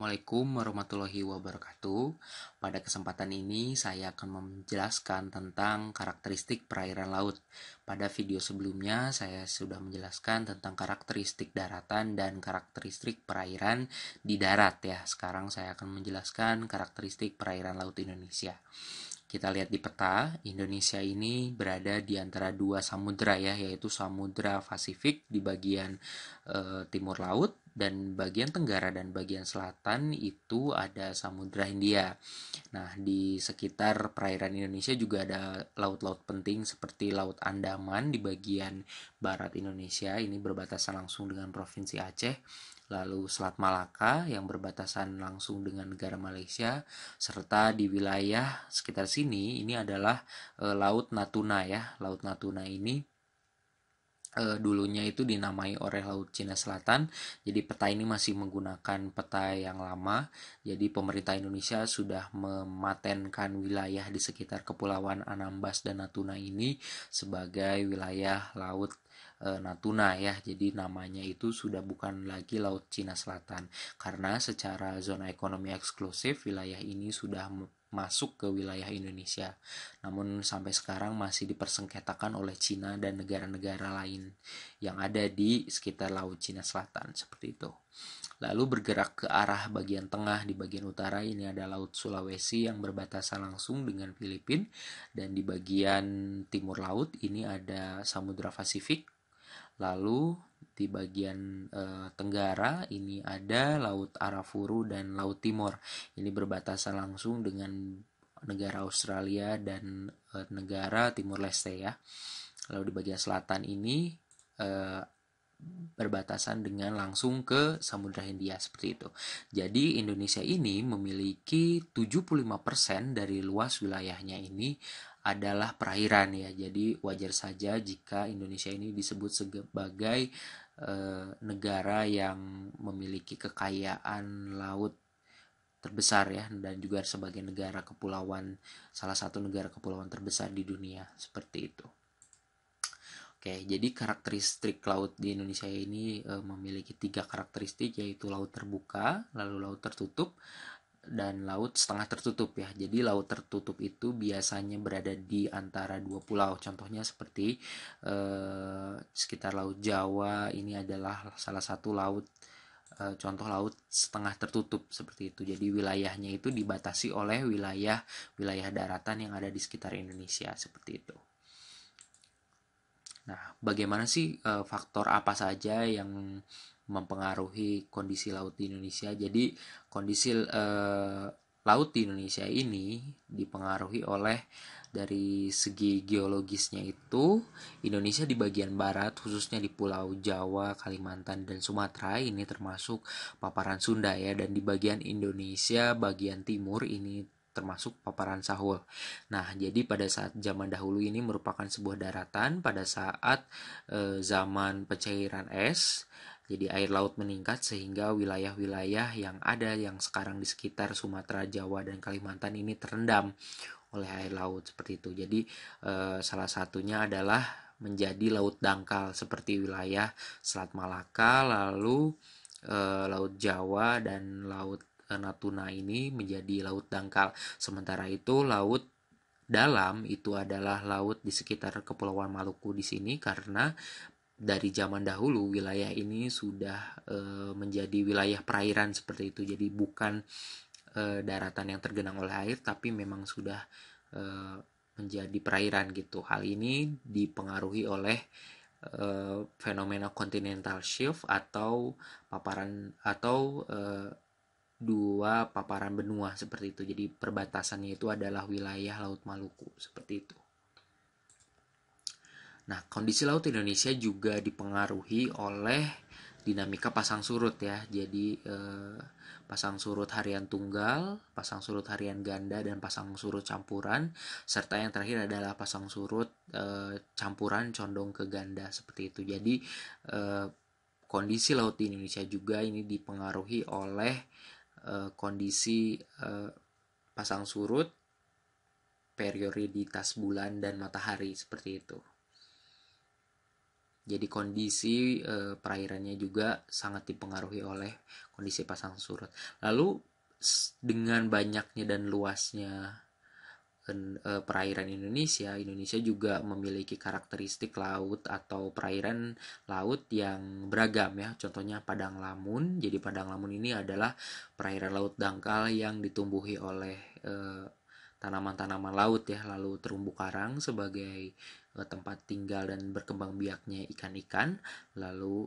Assalamualaikum warahmatullahi wabarakatuh. Pada kesempatan ini saya akan menjelaskan tentang karakteristik perairan laut. Pada video sebelumnya saya sudah menjelaskan tentang karakteristik daratan dan karakteristik perairan di darat ya. Sekarang saya akan menjelaskan karakteristik perairan laut Indonesia. Kita lihat di peta, Indonesia ini berada di antara dua samudra ya, yaitu Samudra Pasifik di bagian timur laut dan bagian tenggara dan bagian selatan itu ada Samudra Hindia. Nah, di sekitar perairan Indonesia juga ada laut-laut penting seperti Laut Andaman di bagian barat Indonesia, ini berbatasan langsung dengan Provinsi Aceh. Lalu Selat Malaka yang berbatasan langsung dengan negara Malaysia, serta di wilayah sekitar sini ini adalah Laut Natuna ya. Laut Natuna ini dulunya itu dinamai oleh Laut Cina Selatan. Jadi peta ini masih menggunakan peta yang lama. Jadi pemerintah Indonesia sudah mematenkan wilayah di sekitar Kepulauan Anambas dan Natuna ini sebagai wilayah Laut Natuna ya. Jadi namanya itu sudah bukan lagi Laut Cina Selatan karena secara zona ekonomi eksklusif wilayah ini sudah masuk ke wilayah Indonesia. Namun sampai sekarang masih dipersengketakan oleh Cina dan negara-negara lain yang ada di sekitar Laut Cina Selatan seperti itu. Lalu bergerak ke arah bagian tengah, di bagian utara ini ada Laut Sulawesi yang berbatasan langsung dengan Filipina, dan di bagian timur laut ini ada Samudra Pasifik. Lalu di bagian tenggara ini ada Laut Arafuru dan Laut Timor. Ini berbatasan langsung dengan negara Australia dan negara Timur Leste ya. Lalu di bagian selatan ini berbatasan dengan langsung ke Samudra Hindia seperti itu. Jadi Indonesia ini memiliki 75% dari luas wilayahnya ini adalah perairan ya. Jadi wajar saja jika Indonesia ini disebut sebagai negara yang memiliki kekayaan laut terbesar ya, dan juga sebagai negara kepulauan, salah satu negara kepulauan terbesar di dunia seperti itu. Oke, jadi karakteristik laut di Indonesia ini memiliki 3 karakteristik, yaitu laut terbuka, lalu laut tertutup, dan laut setengah tertutup ya. Jadi laut tertutup itu biasanya berada di antara dua pulau. Contohnya seperti sekitar Laut Jawa, ini adalah salah satu laut contoh laut setengah tertutup seperti itu. Jadi wilayahnya itu dibatasi oleh wilayah daratan yang ada di sekitar Indonesia seperti itu. Nah, bagaimana sih faktor apa saja yang mempengaruhi kondisi laut di Indonesia? Jadi kondisi laut di Indonesia ini dipengaruhi oleh dari segi geologisnya itu Indonesia di bagian barat, khususnya di Pulau Jawa, Kalimantan, dan Sumatera ini termasuk paparan Sunda ya, dan di bagian Indonesia bagian timur ini termasuk paparan Sahul. Nah, jadi pada saat zaman dahulu ini merupakan sebuah daratan pada saat zaman pencairan es. Jadi air laut meningkat sehingga wilayah-wilayah yang ada yang sekarang di sekitar Sumatera, Jawa, dan Kalimantan ini terendam oleh air laut seperti itu. Jadi salah satunya adalah menjadi laut dangkal seperti wilayah Selat Malaka, lalu Laut Jawa dan Laut Natuna ini menjadi laut dangkal. Sementara itu laut dalam itu adalah laut di sekitar Kepulauan Maluku di sini, karena dari zaman dahulu wilayah ini sudah menjadi wilayah perairan seperti itu. Jadi bukan daratan yang tergenang oleh air, tapi memang sudah menjadi perairan gitu. Hal ini dipengaruhi oleh fenomena continental shelf atau paparan atau dua paparan benua seperti itu. Jadi perbatasannya itu adalah wilayah Laut Maluku seperti itu. Nah, kondisi laut Indonesia juga dipengaruhi oleh dinamika pasang surut ya. Jadi pasang surut harian tunggal, pasang surut harian ganda, dan pasang surut campuran, serta yang terakhir adalah pasang surut campuran condong ke ganda seperti itu. Jadi kondisi laut di Indonesia juga ini dipengaruhi oleh kondisi pasang surut, perioditas bulan dan matahari seperti itu. Jadi kondisi perairannya juga sangat dipengaruhi oleh kondisi pasang surut. Lalu dengan banyaknya dan luasnya perairan Indonesia juga memiliki karakteristik laut atau perairan laut yang beragam ya. Contohnya Padang Lamun. Jadi Padang Lamun ini adalah perairan laut dangkal yang ditumbuhi oleh tanaman-tanaman laut ya. Lalu terumbu karang sebagai tempat tinggal dan berkembang biaknya ikan-ikan. Lalu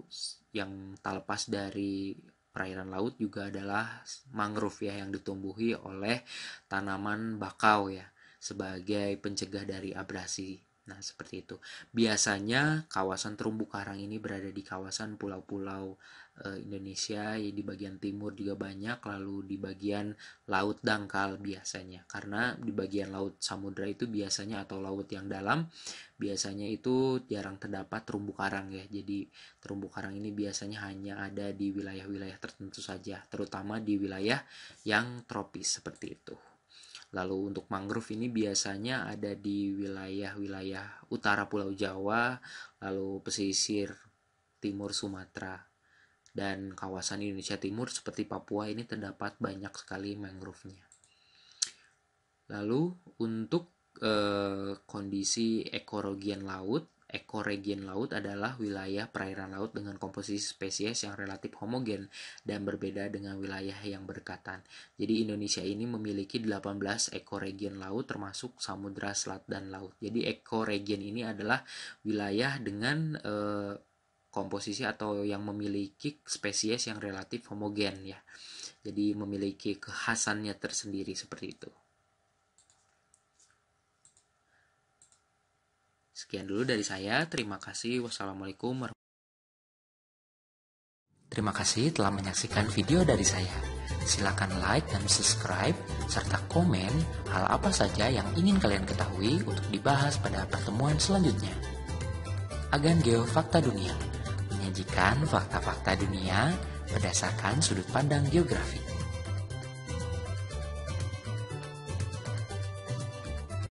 yang tak lepas dari perairan laut juga adalah mangrove ya, yang ditumbuhi oleh tanaman bakau ya, sebagai pencegah dari abrasi. Nah, seperti itu. Biasanya kawasan terumbu karang ini berada di kawasan pulau-pulau Indonesia, ya di bagian timur juga banyak, lalu di bagian laut dangkal biasanya. Karena di bagian laut samudra itu biasanya, atau laut yang dalam, biasanya itu jarang terdapat terumbu karang ya. Jadi terumbu karang ini biasanya hanya ada di wilayah-wilayah tertentu saja, terutama di wilayah yang tropis seperti itu. Lalu untuk mangrove ini biasanya ada di wilayah-wilayah utara Pulau Jawa, lalu pesisir timur Sumatera, dan kawasan Indonesia Timur seperti Papua ini terdapat banyak sekali mangrove-nya. Lalu untuk kondisi ekoregion laut adalah wilayah perairan laut dengan komposisi spesies yang relatif homogen dan berbeda dengan wilayah yang berdekatan. Jadi Indonesia ini memiliki 18 ekoregion laut termasuk samudra, selat, dan laut. Jadi ekoregion ini adalah wilayah dengan komposisi atau yang memiliki spesies yang relatif homogen ya. Jadi memiliki kekhasannya tersendiri seperti itu. Sekian dulu dari saya. Terima kasih. Wassalamualaikum warahmatullahi wabarakatuh. Terima kasih telah menyaksikan video dari saya. Silakan like dan subscribe, serta komen hal apa saja yang ingin kalian ketahui untuk dibahas pada pertemuan selanjutnya. Agan Geo Fakta Dunia menyajikan fakta-fakta dunia berdasarkan sudut pandang geografi.